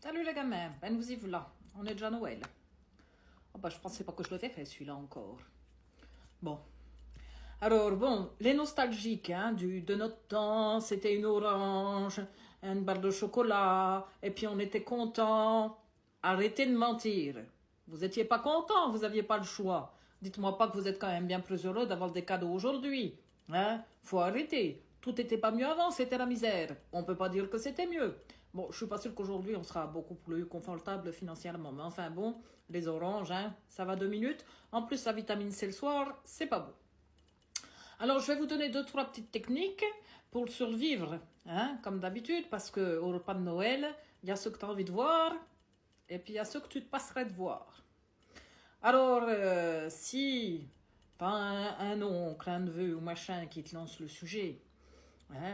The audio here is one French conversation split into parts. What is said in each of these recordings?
Salut les gamins, ben nous y voilà, on est déjà Noël. Oh bah je pensais pas que je le verrais celui-là encore. Bon. Alors bon, les nostalgiques de notre temps, c'était une orange, une barre de chocolat, et puis on était contents. Arrêtez de mentir. Vous étiez pas contents, vous aviez pas le choix. Dites-moi pas que vous êtes quand même bien plus heureux d'avoir des cadeaux aujourd'hui. Faut arrêter. Tout était pas mieux avant, c'était la misère. On peut pas dire que c'était mieux. Bon, je suis pas sûre qu'aujourd'hui on sera beaucoup plus confortable financièrement. Mais enfin bon, les oranges, ça va 2 minutes. En plus, la vitamine C le soir, c'est pas beau. Alors, je vais vous donner 2-3 petites techniques pour survivre, comme d'habitude, parce qu'au repas de Noël, il y a ceux que tu as envie de voir, et puis il y a ceux que tu te passerais de voir. Alors, si tu as un oncle, un neveu ou machin qui te lance le sujet,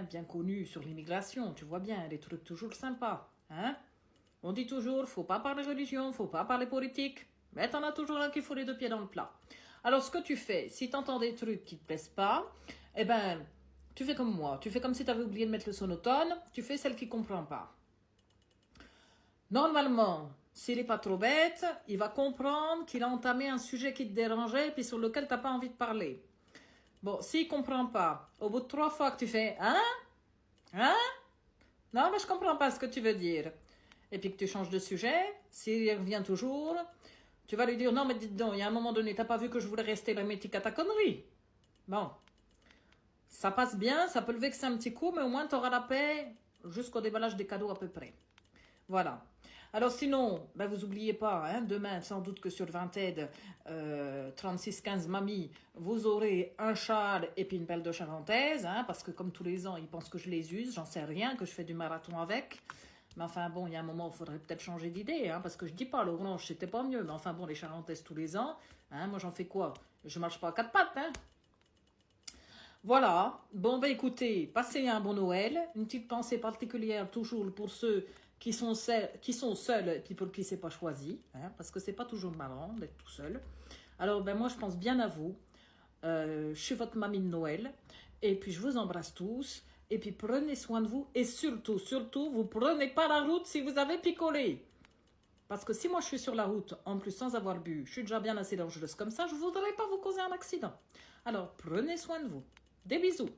bien connu sur l'immigration, tu vois bien, des trucs toujours sympas. On dit toujours, faut pas parler religion, faut pas parler politique, mais t'en as toujours un qui fout les deux pieds dans le plat. Alors, ce que tu fais, si tu entends des trucs qui te plaisent pas, eh ben, tu fais comme moi. Tu fais comme si tu avais oublié de mettre le sonotone, tu fais celle qui comprend pas. Normalement, s'il n'est pas trop bête, il va comprendre qu'il a entamé un sujet qui te dérangeait puis sur lequel tu n'as pas envie de parler. Bon, s'il ne comprend pas, au bout de 3 fois que tu fais « Non, mais je ne comprends pas ce que tu veux dire. » Et puis que tu changes de sujet, s'il revient toujours, tu vas lui dire « Non, mais dites donc, il y a un moment donné, t'as pas vu que je voulais rester hermétique à ta connerie. » Bon, ça passe bien, ça peut le vexer un petit coup, mais au moins tu auras la paix jusqu'au déballage des cadeaux à peu près. Voilà. Alors sinon, vous oubliez pas, demain, sans doute que sur Vinted, 3615 Mamie, vous aurez un châle et puis une pelle de charentaise, parce que comme tous les ans, ils pensent que je les use, j'en sais rien, que je fais du marathon avec. Mais enfin bon, il y a un moment, il faudrait peut-être changer d'idée, parce que je dis pas, l'orange, c'était pas mieux, mais enfin bon, les charentaises tous les ans, moi j'en fais quoi? Je marche pas à 4 pattes, Voilà, bon écoutez, passez un bon Noël, une petite pensée particulière toujours pour ceux qui sont seuls et puis pour qui c'est pas choisi, parce que c'est pas toujours marrant d'être tout seul. Alors moi je pense bien à vous, je suis votre mamie de Noël, et puis je vous embrasse tous, et puis prenez soin de vous, et surtout, vous prenez pas la route si vous avez picolé. Parce que si moi je suis sur la route, en plus sans avoir bu, je suis déjà bien assez dangereuse comme ça, je voudrais pas vous causer un accident. Alors prenez soin de vous. Des bisous.